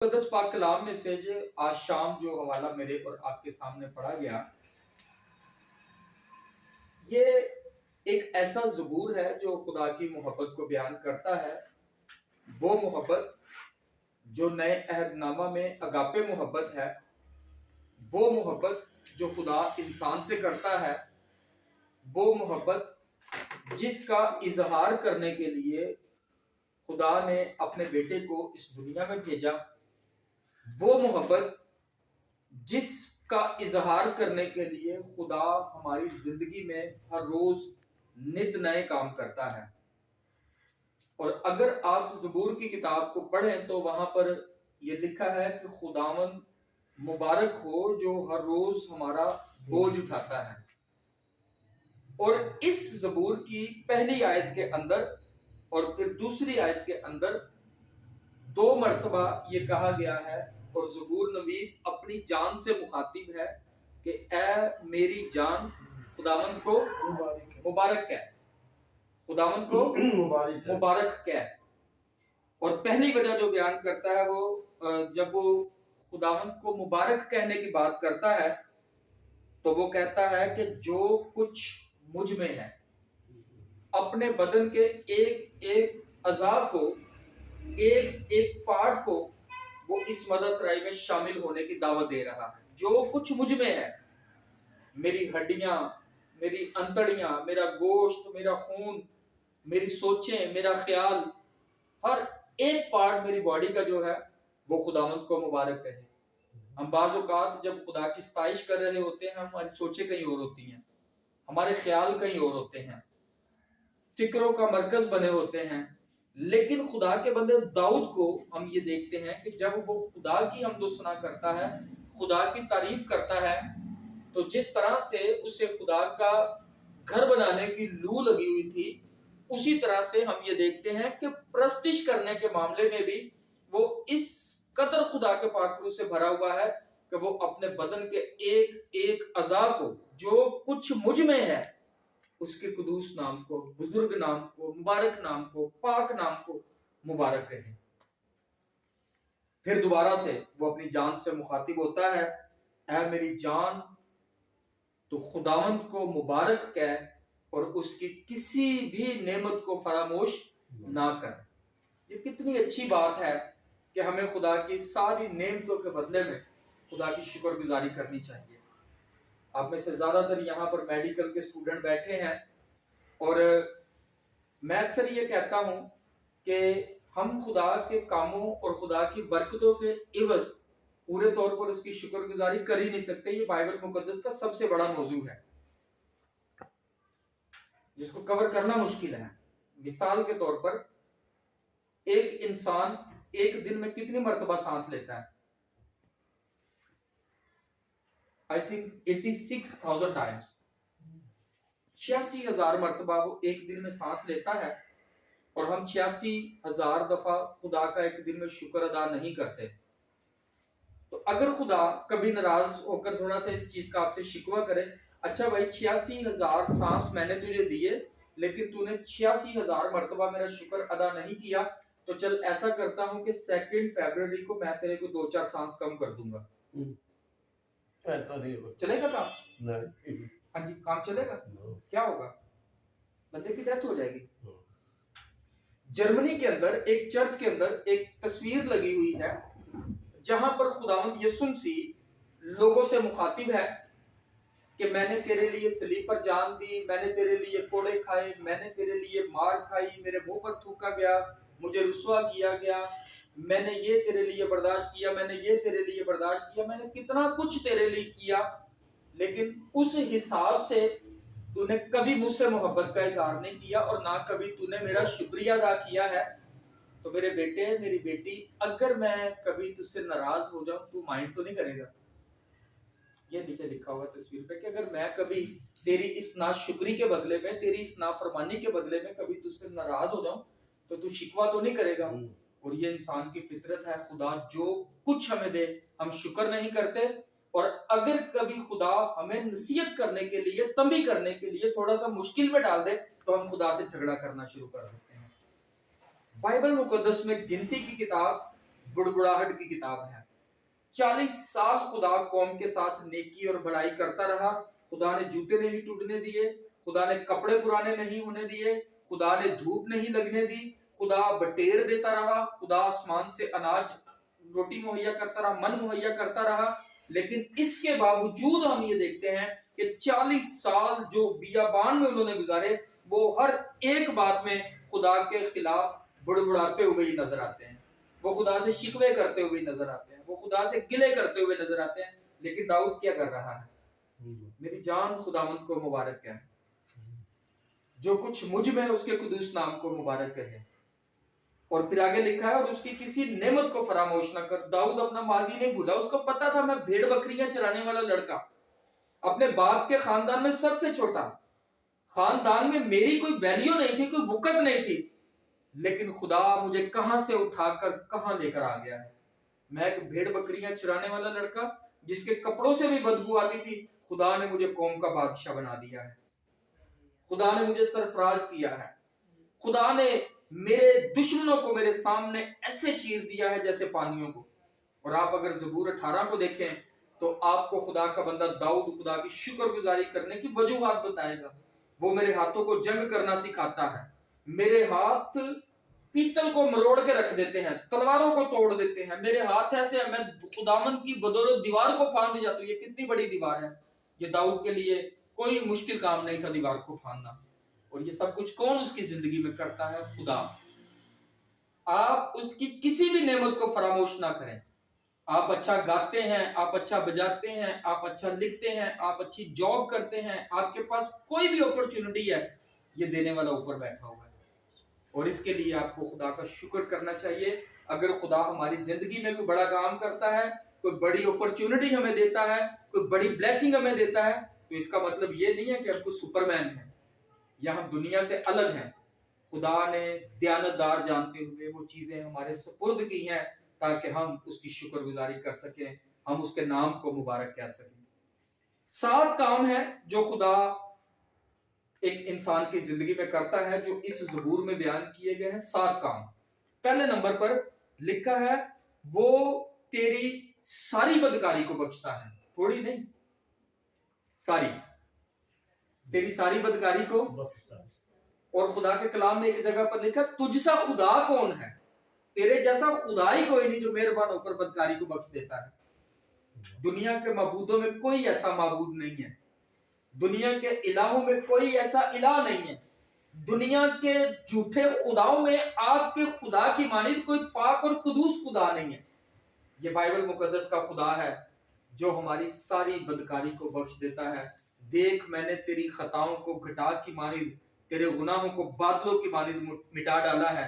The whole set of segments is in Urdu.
مقدس پاک کلام میں سے جو آج شام جو حوالہ میرے اور آپ کے سامنے پڑھا گیا، یہ ایک ایسا زبور ہے جو خدا کی محبت کو بیان کرتا ہے، وہ محبت جو نئے عہد نامہ میں اگاپے محبت ہے، وہ محبت جو خدا انسان سے کرتا ہے، وہ محبت جس کا اظہار کرنے کے لیے خدا نے اپنے بیٹے کو اس دنیا میں بھیجا، وہ محبت جس کا اظہار کرنے کے لیے خدا ہماری زندگی میں ہر روز نت نئے کام کرتا ہے۔ اور اگر آپ زبور کی کتاب کو پڑھیں تو وہاں پر یہ لکھا ہے کہ خداوند مبارک ہو جو ہر روز ہمارا بوجھ اٹھاتا ہے۔ اور اس زبور کی پہلی آیت کے اندر اور پھر دوسری آیت کے اندر دو مرتبہ یہ کہا گیا ہے، اور زبور نویس اپنی جان سے مخاطب ہے کہ اے میری جان خداوند کو مبارک کہہ، خداوند کو مبارک کہہ۔ اور پہلی وجہ جو بیان کرتا ہے وہ جب وہ خداوند کو مبارک کہنے کی بات کرتا ہے تو وہ کہتا ہے کہ جو کچھ مجھ میں ہے، اپنے بدن کے ایک ایک اعضاء کو، ایک ایک پارٹ کو وہ اس مدث رائی میں شامل ہونے کی دعوت دے رہا ہے۔ جو کچھ مجھ میں ہے، میری ہڈیاں، میری انتڑیاں، میرا گوشت، میرا خون، میری سوچیں، میرا خیال، ہر ایک پارٹ میری باڈی کا جو ہے وہ خداوند کو مبارک کہے۔ ہم بعض اوقات جب خدا کی ستائش کر رہے ہوتے ہیں، ہماری سوچیں کہیں اور ہوتی ہیں، ہمارے خیال کہیں اور ہوتے ہیں، فکروں کا مرکز بنے ہوتے ہیں، لیکن خدا کے بندے داؤد کو ہم یہ دیکھتے ہیں کہ جب وہ خدا کی حمد و ثنا کرتا ہے، خدا کی تعریف کرتا ہے، تو جس طرح سے اسے خدا کا گھر بنانے کی لو لگی ہوئی تھی، اسی طرح سے ہم یہ دیکھتے ہیں کہ پرستش کرنے کے معاملے میں بھی وہ اس قدر خدا کے پاک روح سے بھرا ہوا ہے کہ وہ اپنے بدن کے ایک ایک اعضاء کو، جو کچھ مجھ میں ہے، اس کے قدوس نام کو، بزرگ نام کو، مبارک نام کو، پاک نام کو مبارک کہے۔ پھر دوبارہ سے وہ اپنی جان سے مخاطب ہوتا ہے، اے میری جان تو خداوند کو مبارک کہہ اور اس کی کسی بھی نعمت کو فراموش نہ کر۔ یہ کتنی اچھی بات ہے کہ ہمیں خدا کی ساری نعمتوں کے بدلے میں خدا کی شکر گزاری کرنی چاہیے۔ آپ میں سے زیادہ تر یہاں پر میڈیکل کے اسٹوڈنٹ بیٹھے ہیں، اور میں اکثر یہ کہتا ہوں کہ ہم خدا کے کاموں اور خدا کی برکتوں کے عوض پورے طور پر اس کی شکر گزاری کر ہی نہیں سکتے۔ یہ بائبل مقدس کا سب سے بڑا موضوع ہے جس کو کور کرنا مشکل ہے۔ مثال کے طور پر ایک انسان ایک دن میں کتنی مرتبہ سانس لیتا ہے؟ I think 86,000 times، 86,000 مرتبہ وہ ایک دن میں سانس لیتا ہے، اور ہم 86,000 دفعہ خدا کا ایک دن میں شکر ادا نہیں کرتے۔ تو اگر خدا کبھی ناراض ہو کر تھوڑا سا اس چیز کا آپ سے شکوہ کرے، اچھا بھائی 86,000 سانس میں نے تجھے دیے لیکن تو نے 86,000 مرتبہ میرا شکر ادا نہیں کیا، تو چل ایسا کرتا ہوں کہ 2 فروری کو میں تیرے کو 2-4 سانس کم کر دوں گا، چلے گا کام؟ ہاں جی، کام چلے گا؟ کیا ہوگا؟ بندے کی ڈیتھ ہو جائے گی۔ جرمنی کے اندر ایک چرچ کے اندر ایک تصویر لگی ہوئی ہے جہاں پر خداوند یسوع مسیح لوگوں سے مخاطب ہے کہ میں نے تیرے لیے صلیب پر جان دی، میں نے تیرے لیے کوڑے کھائے، میں نے تیرے لیے مار کھائی، میرے منہ پر تھوکا گیا، مجھے رسوا کیا گیا، میں نے یہ تیرے لیے برداشت کیا، میں نے یہ تیرے لیے برداشت کیا، میں نے کتنا کچھ تیرے لیے کیا، لیکن اس حساب سے تو نے کبھی مجھ سے محبت کا اظہار نہیں کیا اور نہ کبھی تو نے میرا شکریہ ادا کیا ہے۔ تو میرے بیٹے، میری بیٹی، اگر میں کبھی تجھ سے ناراض ہو جاؤں تو مائنڈ تو نہیں کرے گا؟ یہ نیچے لکھا ہوا تصویر پہ کہ اگر میں کبھی تیری اس ناشکری کے بدلے میں، تیری اس نافرمانی کے بدلے میں کبھی تجھ سے ناراض ہو جاؤں تو تو شکوہ تو نہیں کرے گا۔ اور یہ انسان کی فطرت ہے، خدا جو کچھ ہمیں دے ہم شکر نہیں کرتے، اور اگر کبھی خدا ہمیں نصیحت کرنے کے لیے، تنبیہ کرنے کے لیے تھوڑا سا مشکل میں ڈال دے تو ہم خدا سے جھگڑا کرنا شروع کر دیتے ہیں۔ بائبل مقدس میں گنتی کی کتاب بڑبڑاہٹ کی کتاب ہے۔ 40 سال خدا قوم کے ساتھ نیکی اور بھلائی کرتا رہا، خدا نے جوتے نہیں ٹوٹنے دیے، خدا نے کپڑے پرانے نہیں ہونے دیے، خدا نے دھوپ نہیں لگنے دی، خدا بٹیر دیتا رہا، خدا آسمان سے اناج روٹی مہیا کرتا رہا، من مہیا کرتا رہا۔ لیکن اس کے باوجود ہم یہ دیکھتے ہیں کہ 40 سال جو بیابان میں انہوں نے گزارے، وہ ہر ایک بات میں خدا کے خلاف بڑبڑاتے ہوئے ہی نظر آتے ہیں، وہ خدا سے شکوے کرتے ہوئے نظر آتے ہیں، وہ خدا سے گلے کرتے ہوئے نظر آتے ہیں۔ لیکن داؤد کیا کر رہا ہے؟ میری جان خداوند کو مبارک کہے، جو کچھ مجھ میں اس کے قدوس نام کو مبارک کہے۔ اور پھر آگے لکھا ہے، اور اس کی کسی نعمت کو فراموش نہ کر۔ داؤد اپنا ماضی نہیں بھولا، اس کو پتا تھا میں بھیڑ بکریاں چرانے والا لڑکا، اپنے باپ کے خاندان میں سب سے چھوٹا، خاندان میں میری کوئی ویلیو نہیں تھی، کوئی وقت نہیں تھی، لیکن خدا مجھے کہاں سے اٹھا کر کہاں لے کر آ گیا ہے۔ میں ایک بھیڑ بکریاں چرانے والا لڑکا جس کے کپڑوں سے بھی بدبو آتی تھی، خدا نے مجھے قوم کا بادشاہ بنا دیا ہے، خدا نے مجھے سرفراز کیا ہے، خدا نے میرے دشمنوں کو میرے سامنے ایسے چیر دیا ہے جیسے پانیوں کو۔ اور آپ اگر زبور 18 کو دیکھیں تو آپ کو خدا کا بندہ داؤد خدا کی شکر گزاری کرنے کی وجوہات بتائے گا۔ وہ میرے ہاتھوں کو جنگ کرنا سکھاتا ہے، میرے ہاتھ پیتل کو مروڑ کے رکھ دیتے ہیں، تلواروں کو توڑ دیتے ہیں، میرے ہاتھ ایسے ہیں، میں خداوند کی بدولت دیوار کو پھاند جاتا ہوں۔ یہ کتنی بڑی دیوار ہے، یہ داؤد کے لیے کوئی مشکل کام نہیں تھا دیوار کو پھاندنا۔ اور یہ سب کچھ کون اس کی زندگی میں کرتا ہے؟ خدا۔ آپ اس کی کسی بھی نعمت کو فراموش نہ کریں۔ آپ اچھا گاتے ہیں، آپ اچھا بجاتے ہیں، آپ اچھا لکھتے ہیں، آپ اچھی جاب کرتے ہیں، آپ کے پاس کوئی بھی اپرچونٹی ہے، یہ دینے والا اوپر بیٹھا ہوا ہے، اور اس کے لیے آپ کو خدا کا شکر کرنا چاہیے۔ اگر خدا ہماری زندگی میں کوئی بڑا کام کرتا ہے، کوئی بڑی اپرچونٹی ہمیں دیتا ہے، کوئی بڑی بلیسنگ ہمیں دیتا ہے، تو اس کا مطلب یہ نہیں ہے کہ ہم کوئی سپرمین ہیں یا ہم دنیا سے الگ ہیں۔ خدا نے دیانتدار جانتے ہوئے وہ چیزیں ہمارے سپرد کی ہیں تاکہ ہم اس کی شکر گزاری کر سکیں، ہم اس کے نام کو مبارک کہہ سکیں۔ 7 کام ہیں جو خدا ایک انسان کی زندگی میں کرتا ہے، جو اس زبور میں بیان کیے گئے ہیں 7 کام۔ پہلے نمبر پر لکھا ہے، وہ تیری ساری بدکاری کو بخشتا ہے، تھوڑی نہیں، ساری، تیری ساری بدکاری کو بخشتا ہے۔ اور خدا کے کلام میں ایک جگہ پر لکھا، تجھ سا خدا کون ہے؟ تیرے جیسا خدا ہی کوئی نہیں جو مہربان ہو کر بدکاری کو بخش دیتا ہے۔ دنیا کے معبودوں میں کوئی ایسا معبود نہیں ہے، دنیا کے الہوں میں کوئی ایسا الہ نہیں ہے، دنیا کے جھوٹے خداؤں میں آپ کے خدا کی مانند کوئی پاک اور قدوس خدا نہیں ہے۔ یہ بائبل مقدس کا خدا ہے جو ہماری ساری بدکاری کو بخش دیتا ہے۔ دیکھ میں نے تیری خطاؤں کو گھٹا کی مانند، تیرے گناہوں کو بادلوں کی مانند مٹا ڈالا ہے،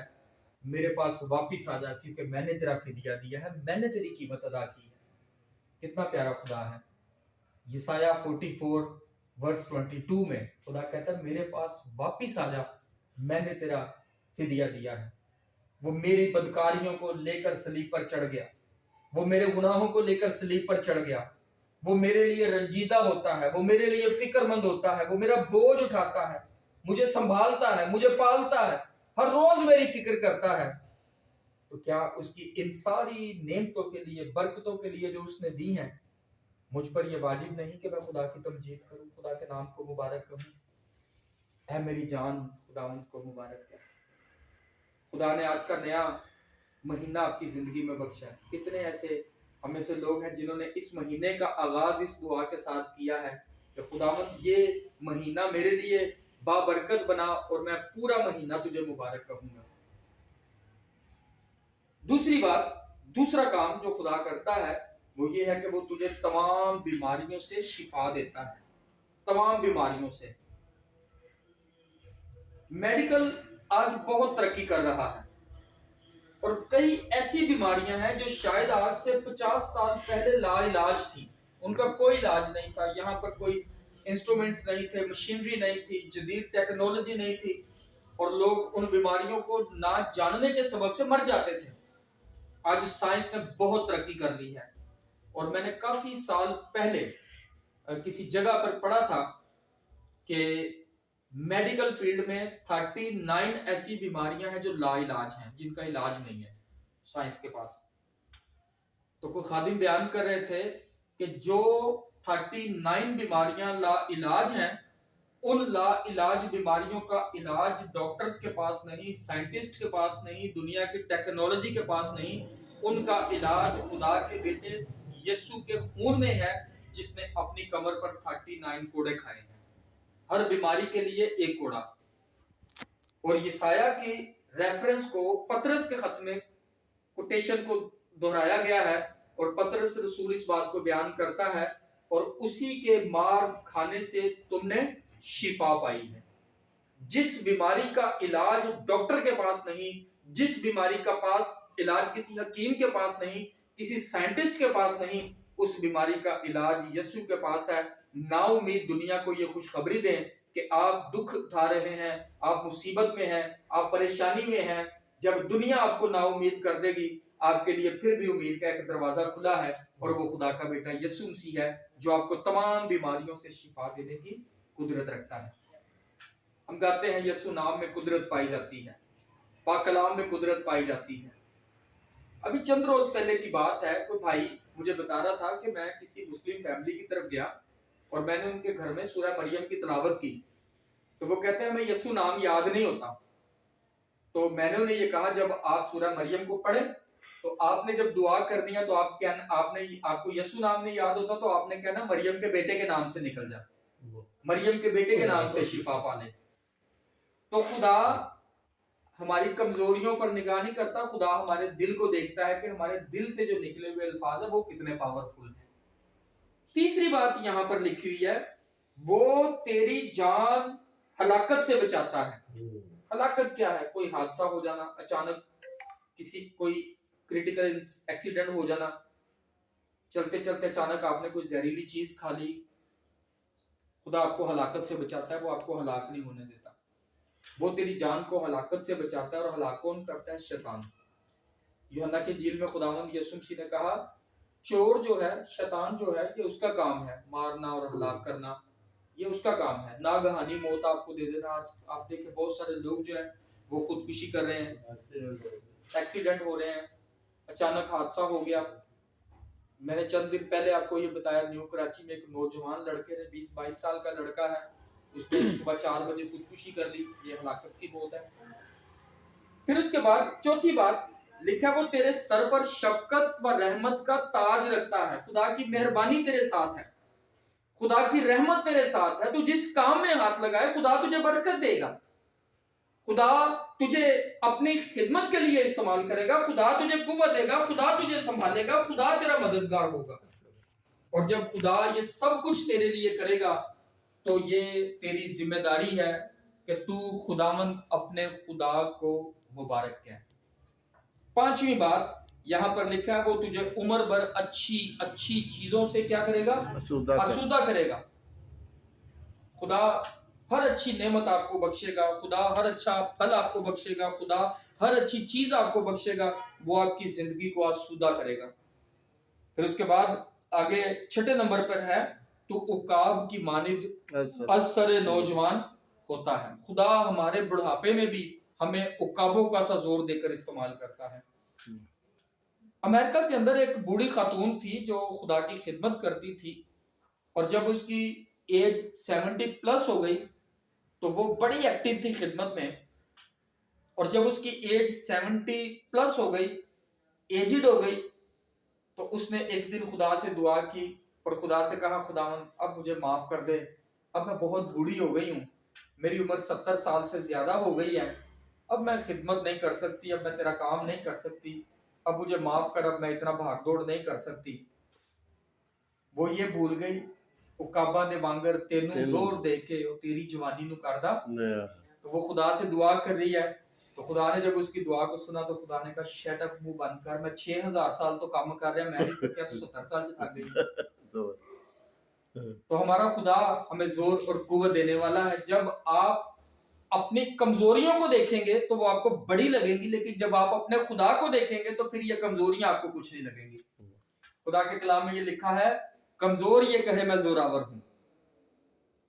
میرے پاس واپس آ جا کیونکہ میں نے تیرا فدیہ دیا ہے، میں نے تیری قیمت ادا کی ہے۔ کتنا پیارا خدا ہے۔ یسایہ 44 ورس 22 میں خدا کہتا ہے، میرے پاس واپس آ جا، میں نے تیرا فدیہ دیا ہے۔ وہ میری بدکاریوں کو لے کر صلیب پر چڑھ گیا، وہ میرے گناہوں کو لے کر صلیب پر چڑھ گیا، وہ میرے لیے رنجیدہ ہوتا ہے، وہ میرے لیے فکر مند ہوتا ہے، وہ میرا بوجھ اٹھاتا ہے، مجھے سنبھالتا ہے، مجھے پالتا ہے، ہر روز میری فکر کرتا ہے۔ تو کیا اس کی ان ساری نعمتوں کے لیے، برکتوں کے لیے جو اس نے دی ہیں، مجھ پر یہ واجب نہیں کہ میں خدا کی تمجید کروں، خدا کے نام کو مبارک کہوں؟ اے میری جان خداوند کو مبارک کہے۔ خدا نے آج کا نیا مہینہ آپ کی زندگی میں بخشا ہے۔ کتنے ایسے ہم میں سے لوگ ہیں جنہوں نے اس مہینے کا آغاز اس دعا کے ساتھ کیا ہے کہ خداوند یہ مہینہ میرے لیے بابرکت بنا اور میں پورا مہینہ تجھے مبارک کہوں گا۔ دوسری بات، دوسرا کام جو خدا کرتا ہے وہ یہ ہے کہ وہ تجھے تمام بیماریوں سے شفا دیتا ہے، تمام بیماریوں سے۔ میڈیکل آج بہت ترقی کر رہا ہے، اور کئی ایسی بیماریاں ہیں جو شاید آج سے 50 سال پہلے لا علاج تھی، ان کا کوئی علاج نہیں تھا، یہاں پر کوئی انسٹرومنٹس نہیں تھے، مشینری نہیں تھی، جدید ٹیکنالوجی نہیں تھی، اور لوگ ان بیماریوں کو نہ جاننے کے سبب سے مر جاتے تھے۔ آج سائنس نے بہت ترقی کر لی ہے، اور میں نے کافی سال پہلے کسی جگہ پر پڑھا تھا کہ میڈیکل فیلڈ میں 39 ایسی بیماریاں ہیں جو لا علاج ہیں، جن کا علاج نہیں ہے سائنس کے پاس۔ تو کوئی خادم بیان کر رہے تھے کہ جو 39 بیماریاں لا علاج ہیں، ان لا علاج بیماریوں کا علاج ڈاکٹرز کے پاس نہیں، سائنٹسٹ کے پاس نہیں، دنیا کی ٹیکنالوجی کے پاس نہیں، ان کا علاج خدا کے بیٹے یسوع کے خون میں ہے، جس نے اپنی کمر پر 39 کوڑے کھائے ہیں، ہر بیماری کے لیے ایک کوڑا۔ اور یسایہ کی ریفرنس کو پطرس کے خط میں کوٹیشن کو دہرایا گیا ہے، اور پطرس رسول اس بات کو بیان کرتا ہے، اور اسی کے مار کھانے سے تم نے شفا پائی ہے۔ جس بیماری کا علاج ڈاکٹر کے پاس نہیں، جس بیماری کا پاس علاج کسی حکیم کے پاس نہیں، کسی سائنٹسٹ کے پاس نہیں، اس بیماری کا علاج یسوع کے پاس ہے۔ نا امید دنیا کو یہ خوشخبری دیں کہ آپ دکھ اٹھا رہے ہیں، آپ مصیبت میں ہیں، آپ پریشانی میں ہیں۔ جب دنیا آپ کو نا امید کر دے گی، آپ کے لیے پھر بھی امید کا ایک دروازہ کھلا ہے، اور وہ خدا کا بیٹا یسوع مسیح ہے، جو آپ کو تمام بیماریوں سے شفا دینے کی قدرت رکھتا ہے۔ ہم کہتے ہیں یسوع نام میں قدرت پائی جاتی ہے، پاک کلام میں قدرت پائی جاتی ہے۔ ابھی چند روز پہلے کی بات ہے، کوئی بھائی مجھے بتا رہا تھا کہ میں کسی مسلم فیملی کی طرف گیا اور میں نے ان کے گھر میں سورہ مریم کی تلاوت کی، تو وہ کہتے ہیں ہمیں یسوع نام یاد نہیں ہوتا۔ تو میں نے انہیں یہ کہا جب آپ سورہ مریم کو پڑھیں تو آپ نے جب دعا کرنی ہے تو آپ کو یسوع نام نہیں یاد ہوتا تو آپ نے کہنا مریم کے بیٹے کے نام سے نکل جا، مریم کے بیٹے کے نام سے شفا پا لے۔ تو خدا ہماری کمزوریوں پر نگاہ نہیں کرتا، خدا ہمارے دل کو دیکھتا ہے کہ ہمارے دل سے جو نکلے ہوئے الفاظ ہیں وہ کتنے پاورفل ہیں۔ تیسری بات یہاں پر لکھی ہوئی ہے، وہ تیری جان ہلاکت سے بچاتا ہے۔ ہلاکت کیا ہے؟ کوئی حادثہ ہو جانا، اچانک کوئی کریٹیکل ایکسیڈنٹ ہو جانا، چلتے چلتے اچانک آپ نے کوئی زہریلی چیز کھا لی، خدا آپ کو ہلاکت سے بچاتا ہے، وہ آپ کو ہلاک نہیں ہونے دیتا۔ وہ تیری جان کو ہلاکت سے بچاتا ہے، اور ہلاک کون کرتا ہے؟ شیطان۔ یوحنا کی انجیل میں خداوند یسوع مسیح نے کہا چور جو ہے، شیطان جو ہے، یہ اس کا کام ہے، مارنا اور ہلاک کرنا، یہ اس کا کام ہے، ناگہانی موت آپ کو دے دینا۔ آج آپ دیکھیں بہت سارے لوگ جو ہیں وہ خودکشی کر رہے ہیں، ایکسیڈنٹ ہو رہے ہیں، اچانک حادثہ ہو گیا۔ میں نے چند دن پہلے آپ کو یہ بتایا، نیو کراچی میں ایک نوجوان لڑکے نے 20-22 سال کا لڑکا ہے، اس نے صبح 4 بجے خودکشی کر لی، یہ ہلاکت کی موت ہے۔ پھر اس کے بعد چوتھی بات لکھا ہے وہ تیرے سر پر شفقت و رحمت کا تاج رکھتا ہے۔ خدا کی مہربانی تیرے ساتھ ہے، خدا کی رحمت تیرے ساتھ ہے، تو جس کام میں ہاتھ لگائے خدا تجھے برکت دے گا، خدا تجھے اپنی خدمت کے لیے استعمال کرے گا، خدا تجھے قوت دے گا، خدا تجھے سنبھالے گا، خدا تیرا مددگار ہوگا۔ اور جب خدا یہ سب کچھ تیرے لیے کرے گا تو یہ تیری ذمہ داری ہے کہ تو خداوند اپنے خدا کو مبارک کہے۔ پانچویں بات یہاں پر لکھا ہے وہ تجھے عمر بھر اچھی چیزوں سے کیا کرے گا؟ آسودہ کرے گا۔ خدا ہر اچھی نعمت آپ کو بخشے گا، خدا ہر اچھا پھل آپ کو بخشے گا، خدا ہر اچھی چیز آپ کو بخشے گا، وہ آپ کی زندگی کو آسودہ کرے گا۔ پھر اس کے بعد آگے چھٹے نمبر پر ہے تو عقاب کی مانند اثر نوجوان ہوتا ہے۔ خدا ہمارے بڑھاپے میں بھی ہمیں عقابوں کا سا زور دے کر استعمال کرتا ہے۔ امریکہ کے اندر ایک بوڑھی خاتون تھی جو خدا کی خدمت کرتی تھی، اور جب اس کی ایج 70 پلس ہو گئی تو وہ بڑی ایکٹیو تھی خدمت میں، اور جب اس کی ایج 70 پلس ہو گئی، ایجڈ ہو گئی، تو اس نے ایک دن خدا سے دعا کی اور خدا سے کہا خداوند اب مجھے معاف کر دے، اب میں بہت بوڑھی ہو گئی ہوں، میری عمر 70 سال سے زیادہ ہو گئی ہے، اب میں خدمت نہیں کر سکتی، اب میں تیرا کام نہیں کر سکتی، اب مجھے معاف کر، اب میں اتنا بھاگ دوڑ نہیں کر سکتی۔ وہ یہ بھول گئی عقاباں دے وانگر تینوں زور دے کے اور تیری جوانی نو کردا، تو وہ خدا سے دعا کر رہی ہے۔ تو خدا نے جب اس کی دعا کو سنا تو خدا نے کہا شٹ اپ، منہ بند کر، میں 6000 سال تو کام کر رہا میں نہیں تو کیا تو 70 سال سے تھک گئی۔ تو ہمارا خدا ہمیں زور اور قوت دینے والا ہے۔ جب آپ اپنی کمزوریوں کو دیکھیں گے تو وہ آپ کو بڑی لگیں گی، لیکن جب آپ اپنے خدا کو دیکھیں گے تو پھر یہ کمزوریاں آپ کو کچھ نہیں لگیں گی۔ خدا کے کلام میں یہ لکھا ہے کمزور یہ کہے میں زوراور ہوں،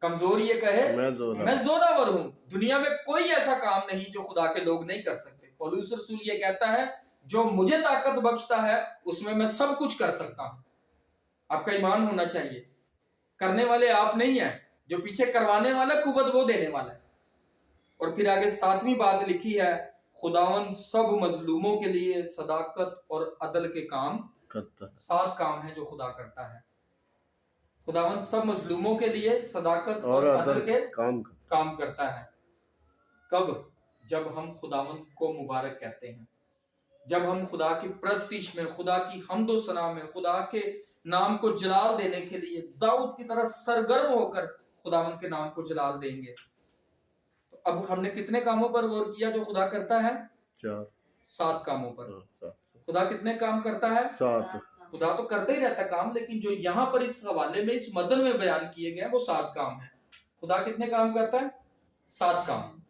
کمزور یہ کہے میں زوراور ہوں۔ دنیا میں کوئی ایسا کام نہیں جو خدا کے لوگ نہیں کر سکتے۔ پولس رسول یہ کہتا ہے جو مجھے طاقت بخشتا ہے اس میں سب کچھ کر سکتا ہوں. آپ کا ایمان ہونا چاہیے کرنے والے آپ نہیں ہیں, جو پیچھے کروانے والا قوت وہ دینے والا ہے. اور پھر آگے 7ویں بات لکھی ہے, خداوند سب مظلوموں کے لیے صداقت اور عدل کے کام کرتا ہے. 7 کام ہیں جو خدا کرتا ہے. خداوند سب مظلوموں کے لیے صداقت اور عدل کے کام کرتا ہے. کب؟ جب ہم خداوند کو مبارک کہتے ہیں, جب ہم خدا کی پرستش میں, خدا کی حمد و ثنا میں, خدا کے نام کو جلال دینے کے لیے داؤد کی طرح سرگرم ہو کر خداوند کے نام کو جلال دیں گے. تو اب ہم نے کتنے کاموں پر غور کیا جو خدا کرتا ہے؟ 7 کاموں پر. خدا کتنے کام کرتا ہے؟ 7. خدا تو کرتا ہی رہتا کام, لیکن جو یہاں پر اس حوالے میں, اس مدن میں بیان کیے گئے وہ 7 کام ہیں. خدا کتنے کام کرتا ہے؟ 7 کام.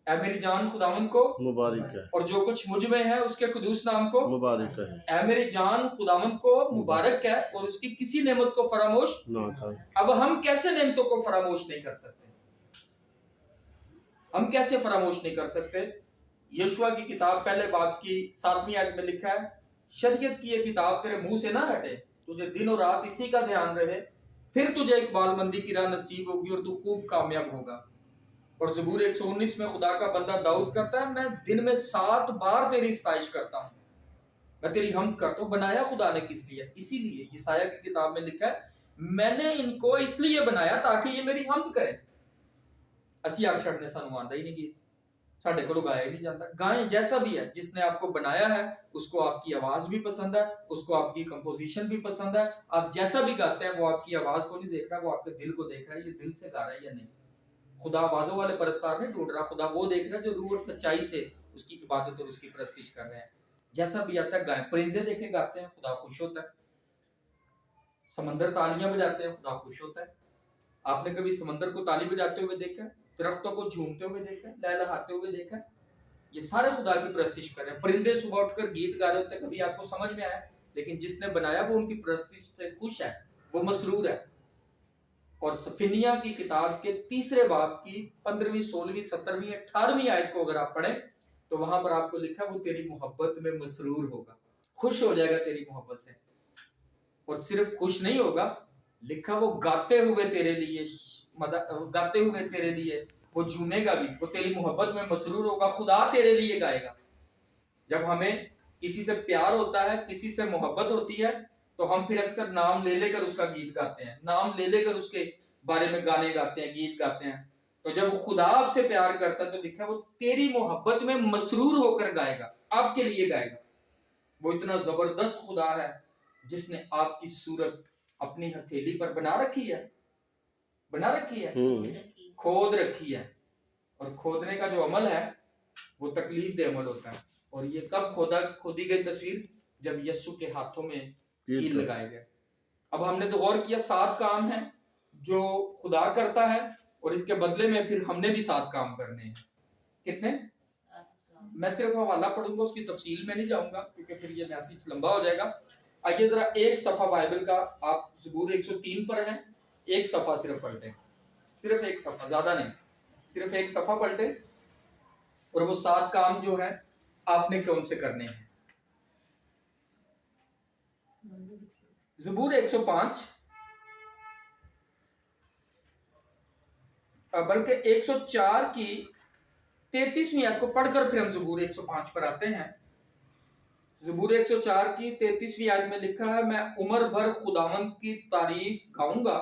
اے میری جان خداوند کو مبارک ہے, اور جو کچھ مجھ میں ہے اس کے قدوس نام کو مبارک ہے. اے میری جان خداوند کو مبارک ہے اور اس کی کسی نعمت کو فراموش نہ کر. اب ہم کیسے نعمتوں کو فراموش نہیں کر سکتے؟ ہم کیسے فراموش نہیں کر سکتے؟ یشوع کی کتاب پہلے باب کی 7ویں آیت میں لکھا ہے, شریعت کی یہ کتاب تیرے منہ سے نہ ہٹے, تجھے دن اور رات اسی کا دھیان رہے, پھر تجھے اقبال مندی کی راہ نصیب ہوگی اور تو خوب کامیاب ہوگا. اور زبور 119 میں خدا کا بندہ داؤد کرتا ہے, میں دن میں 7 بار تیری ستائش کرتا ہوں, میں تیری حمد کرتا ہوں. بنایا خدا نے کس لیے؟ اسی لیے یسایہ کی کتاب میں لکھا ہے, میں نے ان کو اس لیے بنایا تاکہ یہ میری حمد کریں. اسی آکشر نے سانو آندا ہی نہیں کی, ساڈے کو گایا ہی نہیں جاتا. گائیں جیسا بھی ہے, جس نے آپ کو بنایا ہے اس کو آپ کی آواز بھی پسند ہے, اس کو آپ کی کمپوزیشن بھی پسند ہے. آپ جیسا بھی گاتے ہیں وہ آپ کی آواز کو نہیں دیکھ رہا, وہ آپ کے دل کو دیکھ رہا ہے, یہ دل سے گا رہا ہے یا نہیں. خدا آوازوں والے پرستار نہیں ڈھونڈ رہا, خدا وہ دیکھ رہا ہے جو روح اور سچائی سے اس کی عبادت اور اس کی پرستش کر رہے ہیں. جیسا بھی آتا ہے گائیں. پرندے دیکھے گاتے ہیں, خدا خوش ہوتا ہے. سمندر تالیاں بجاتے ہیں, خدا خوش ہوتا ہے. آپ نے کبھی سمندر کو تالی بجاتے ہوئے دیکھا ہے؟ درختوں کو جھومتے ہوئے دیکھا ہے, لہلہاتے ہوئے دیکھا ہے؟ یہ سارے خدا کی پرستش کر رہے ہیں. پرندے صبح اٹھ کر گیت گا رہے ہوتے ہیں, کبھی آپ کو سمجھ میں آیا؟ لیکن جس نے بنایا وہ ان کی پرستش سے خوش ہے, وہ مسرور ہے. اور سفینیہ کی کتاب کے 3 باب کی 15ویں 16ویں 17ویں 18ویں آیت کو اگر آپ پڑھیں تو وہاں پر آپ کو لکھا وہ تیری محبت میں مسرور ہوگا, خوش ہو جائے گا تیری محبت سے. اور صرف خوش نہیں ہوگا, لکھا وہ گاتے ہوئے تیرے لیے, گاتے ہوئے تیرے لیے وہ جھومے گا بھی, وہ تیری محبت میں مسرور ہوگا, خدا تیرے لیے گائے گا. جب ہمیں کسی سے پیار ہوتا ہے, کسی سے محبت ہوتی ہے, تو ہم پھر اکثر نام لے لے کر اس کا گیت گاتے ہیں, نام لے لے کر اس کے بارے میں گانے گاتے ہیں, گیت گاتے ہیں. تو جب خدا آپ سے پیار کرتا ہے تو لکھا وہ تیری محبت میں مسرور ہو کر گائے گا, آپ کے لیے گائے گا. وہ اتنا زبردست خدا ہے جس نے آپ کی صورت اپنی ہتھیلی پر بنا رکھی ہے, بنا رکھی ہے, کھود رکھی ہے. اور کھودنے کا جو عمل ہے وہ تکلیف دہ عمل ہوتا ہے. اور یہ کب کھودی گئی تصویر؟ جب یسوع کے ہاتھوں میں کیل لگائے گئے. اب ہم نے تو غور کیا 7 کام ہیں جو خدا کرتا ہے, اور اس کے بدلے میں پھر ہم نے بھی 7 کام کرنے ہیں. کتنے؟ میں صرف حوالہ پڑھوں گا, اس کی تفصیل میں نہیں جاؤں گا کیونکہ پھر یہ میسج لمبا ہو جائے گا. آئیے ذرا ایک صفحہ بائبل کا, آپ زبور 103 پر ہیں, ایک صفحہ صرف پلٹیں, صرف ایک صفحہ, زیادہ نہیں, صرف ایک صفحہ پلٹیں, اور وہ 7 کام جو ہیں آپ نے کون سے کرنے ہیں. زبور 105 بلکہ 104 کی 33ویں آیت کو پڑھ کر پھر ہم زبور 105 پر آتے ہیں. زبور 104 کی 33ویں آیت میں لکھا ہے, میں عمر بھر خداوند کی تعریف گاؤں گا,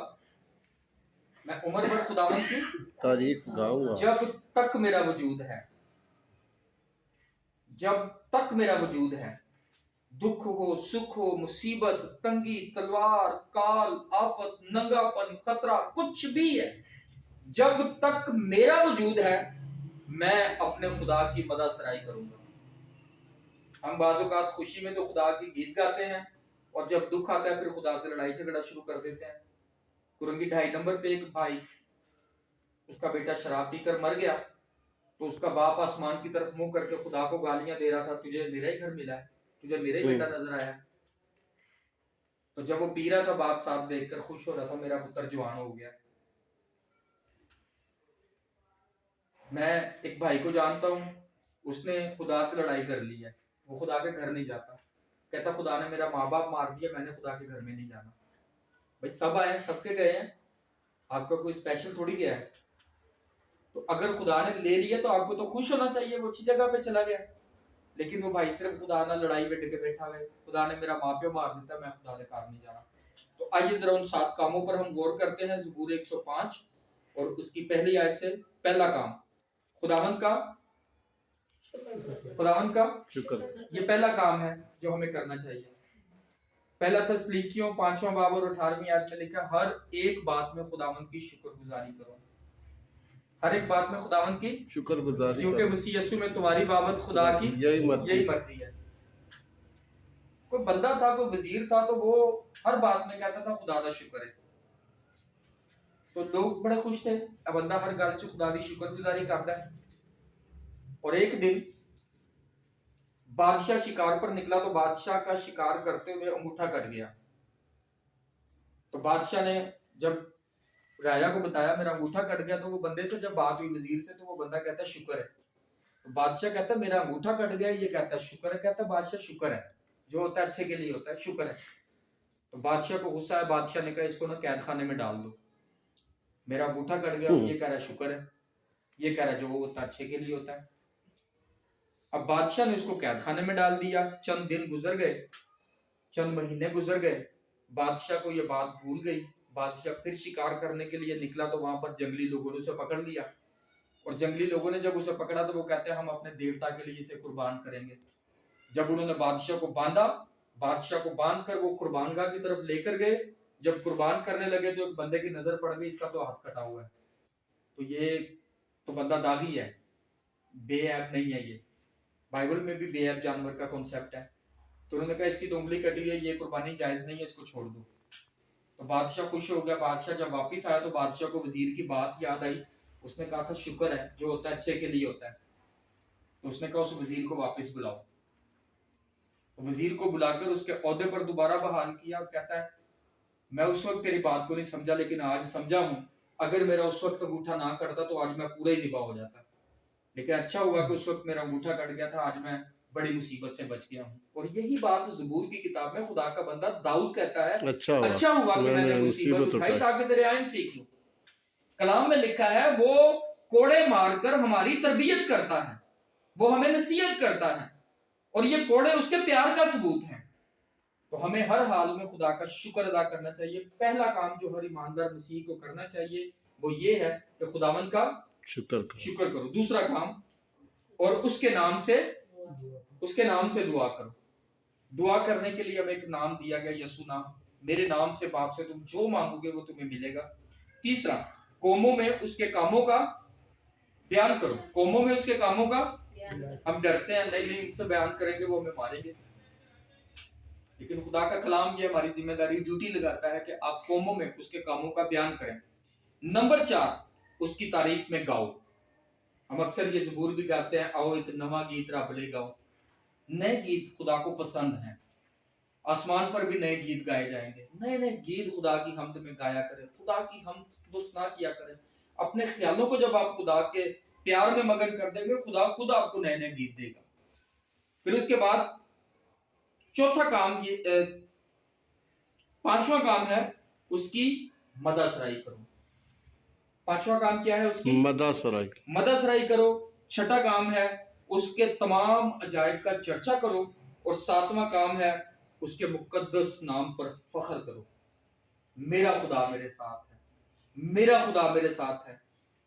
میں عمر بھر خداوند کی تعریف گاؤں گا جب تک میرا وجود ہے, جب تک میرا وجود ہے. دکھ ہو, سکھ ہو, مصیبت, تنگی, تلوار, کال, آفت, ننگا پن, خطرہ, کچھ بھی ہے, جب تک میرا وجود ہے میں اپنے خدا کی مدح سرائی کروں گا. ہم بعض اوقات خوشی میں تو خدا کی گیت گاتے ہیں, اور جب دکھ آتا ہے پھر خدا سے لڑائی جھگڑا شروع کر دیتے ہیں. کرنگی 2.5 نمبر پہ ایک بھائی, اس کا بیٹا شراب پی کر مر گیا, تو اس کا باپ آسمان کی طرف منہ کر کے خدا کو گالیاں دے رہا تھا, تجھے میرا ہی گھر ملا ہے, تجھے میرا ہی بیٹا نظر آیا. تو جب وہ پی رہا تھا باپ صاحب دیکھ کر خوش ہو رہا تھا, میرا پتر جوان ہو گیا. میں ایک بھائی کو جانتا ہوں, اس نے خدا سے لڑائی کر لی ہے, وہ خدا کے گھر نہیں جاتا، کہتا خدا نے میرا ماں باپ مار دیا، میں نے خدا کے گھر میں نہیں جانا۔ بھائی سب آئے ہیں، سب کے گئے ہیں، آپ کا کوئی اسپیشل تھوڑی گیا ہے۔ تو اگر خدا نے لے لیا تو آپ کو تو خوش ہونا چاہیے، وہ اچھی جگہ پہ چلا گیا۔ لیکن وہ بھائی صرف خدا نہ لڑائی بٹ کے بیٹھا ہوئے، خدا نے میرا ماں پیو مار دیتا، میں خدا کے کار نہیں جانا۔ تو آئیے ذرا ان 7 کاموں پر ہم غور کرتے ہیں۔ زبور 105 اور اس کی پہلی آیت سے پہلا کام، خداوند کا شکر۔ یہ پہلا کام ہے جو ہمیں کرنا چاہیے۔ پہلا تسلیکیوں 5واں باب اور 18ویں آیت میں لکھا، ہر ایک بات میں خداوند کی شکر گزاری کرو۔ ہر ایک بات میں خداوند کی شکر گزاری، کیونکہ مسیح یسوع میں تمہاری بابت خدا کی یہی مرضی ہے۔ کوئی بندہ تھا، کوئی وزیر تھا، تو وہ ہر بات میں کہتا تھا خدا دا شکر ہے، تو لوگ بڑے خوش تھے، اب بندہ ہر گل چ خدا دی شکر گزاری کرتا ہے۔ اور ایک دن بادشاہ شکار پر نکلا تو بادشاہ کا شکار کرتے ہوئے انگوٹھا کٹ گیا۔ تو بادشاہ نے جب راجا کو بتایا میرا انگوٹھا کٹ گیا، تو وہ بندے سے جب بات ہوئی وزیر سے، تو وہ بندہ کہتا ہے شکر ہے۔ تو بادشاہ کہتا ہے میرا انگوٹھا کٹ گیا، یہ کہتا ہے شکر ہے، کہتا ہے بادشاہ شکر ہے، جو ہوتا ہے اچھے کے لیے ہوتا ہے، شکر ہے۔ تو بادشاہ کو غصہ ہے، بادشاہ نے کہا اس کو نا قید خانے میں ڈال دو، میرا انگوٹھا کٹ گیا، یہ کہہ رہا ہے شکر ہے، یہ کہہ رہا ہے جو ہوتا ہے اچھے کے لیے ہوتا ہے۔ اب بادشاہ نے اس کو قید خانے میں ڈال دیا۔ چند دن گزر گئے، چند مہینے گزر گئے، بادشاہ کو یہ بات بھول گئی۔ بادشاہ پھر شکار کرنے کے لیے نکلا تو وہاں پر جنگلی لوگوں نے اسے پکڑ لیا، اور جنگلی لوگوں نے جب اسے پکڑا تو وہ کہتے ہیں ہم اپنے دیوتا کے لیے اسے قربان کریں گے۔ جب انہوں نے بادشاہ کو باندھا، بادشاہ کو باندھ کر وہ قربان گاہ کی طرف لے کر گئے، جب قربان کرنے لگے تو ایک بندے کی نظر پڑ گئی، اس کا تو ہاتھ کٹا ہوا ہے، تو یہ تو بندہ داغی ہے، بے عیب نہیں ہے۔ یہ بائبل میں بھی بے عیب جانور کا کنسیپٹ ہے۔ تو انہوں نے کہا اس کی تو انگلی کٹی ہے، یہ قربانی جائز نہیں ہے، اس کو چھوڑ دو۔ تو بادشاہ خوش ہو گیا۔ بادشاہ جب واپس آیا تو بادشاہ کو وزیر کی بات یاد آئی، اس نے کہا تھا شکر ہے، جو ہوتا ہے اچھے کے لیے ہوتا ہے۔ تو اس نے کہا اس وزیر کو واپس بلاؤ۔ وزیر کو بلا کر اس کے عہدے پر دوبارہ بحال کیا، اور کہتا ہے میں اس وقت تیری بات کو نہیں سمجھا، لیکن آج سمجھا ہوں، اگر میرا اس وقت انگوٹھا نہ کٹتا تو آج میں پورا ہی ذبح ہو جاتا، لیکن اچھا ہوا کہ اس وقت میرا انگوٹھا کٹ گیا تھا، آج میں بڑی مصیبت سے بچ گیا ہوں۔ اور یہی بات زبور کی کتاب میں خدا کا بندہ داؤد کہتا ہے، اچھا ہوا کہ میں نے مصیبت اٹھائی تاکہ تیرے آئین سیکھ لوں۔ کلام میں لکھا ہے وہ کوڑے مار کر ہماری تربیت کرتا ہے، وہ ہمیں نصیحت کرتا ہے، اور یہ کوڑے اس کے پیار کا ثبوت ہیں۔ تو ہمیں ہر حال میں خدا کا شکر ادا کرنا چاہیے۔ پہلا کام جو ہر ایماندار مسیح کو کرنا چاہیے وہ یہ ہے کہ خداوند کا شکر کرو۔ دوسرا کام، اور اس کے نام سے دعا کرو۔ دعا کرنے کے لیے ہمیں ایک نام دیا گیا، یسوع نام، میرے نام سے باپ سے تم جو مانگو گے وہ تمہیں ملے گا۔ تیسرا، قوموں میں اس کے کاموں کا بیان کرو۔ قوموں میں اس کے کاموں کا، ہم ڈرتے ہیں نہیں ان سے بیان کریں گے وہ ہمیں ماریں گے، لیکن خدا کا کلام یہ ہماری ذمہ داری ڈیوٹی لگاتا ہے کہ آپ قوموں میں اس کے کاموں کا بیان کریں۔ نمبر 4، اس کی تعریف میں گاؤ۔ ہم اکثر یہ زبور بھی گاتے ہیں، آؤ ایک نواں گیت رب لے گاؤ۔ نئے گیت خدا کو پسند ہیں، آسمان پر بھی نئے گیت گائے جائیں گے، نئے نئے گیت خدا کی حمد میں گایا کریں، خدا کی حمد ثنا کیا کریں۔ اپنے خیالوں کو جب آپ خدا کے پیار میں مگن کر دیں گے، خدا خود آپ کو نئے نئے گیت دے گا۔ پھر اس کے بعد چوتھا کام، یہ 5واں کام ہے اس کی مدح سرائی کرو۔ 5واں کام کیا ہے؟ اس کی مدح سرائی کرو۔ 6واں کام ہے اس کے تمام عجائب کا چرچا کرو، اور 7واں کام ہے اس کے مقدس نام پر فخر کرو۔ میرا خدا میرے ساتھ ہے، میرا خدا میرے ساتھ ہے۔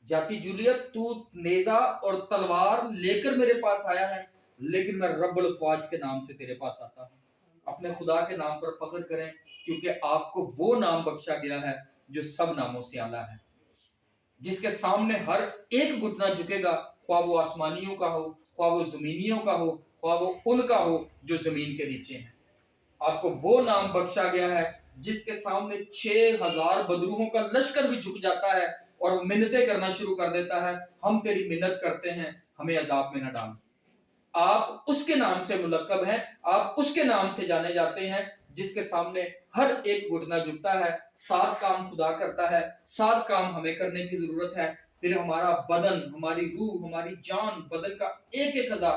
جاتی جولیت، تو نیزہ اور تلوار لے کر میرے پاس آیا ہے، لیکن میں رب الافواج کے نام سے تیرے پاس آتا ہوں۔ اپنے خدا کے نام پر فخر کریں، کیونکہ آپ کو وہ نام بخشا گیا ہے جو سب ناموں سے اعلیٰ ہے، جس کے سامنے ہر ایک گھٹنا جھکے گا، خواہ وہ آسمانیوں کا ہو، خواہ وہ زمینیوں کا ہو، خواہ وہ ان کا ہو جو زمین کے نیچے ہیں۔ آپ کو وہ نام بخشا گیا ہے جس کے سامنے 6000 بدروہوں کا لشکر بھی جھک جاتا ہے اور وہ منتیں کرنا شروع کر دیتا ہے، ہم تیری منت کرتے ہیں، ہمیں عذاب میں نہ ڈال۔ آپ اس کے نام سے ملقب ہیں، آپ اس کے نام سے جانے جاتے ہیں جس کے سامنے ہر ایک گھٹنا جھکتا ہے۔ 7 کام خدا کرتا ہے، 7 کام ہمیں کرنے کی ضرورت ہے۔ پھر ہمارا بدن، ہماری روح، ہماری جان، بدن کا ایک ایک اعضاء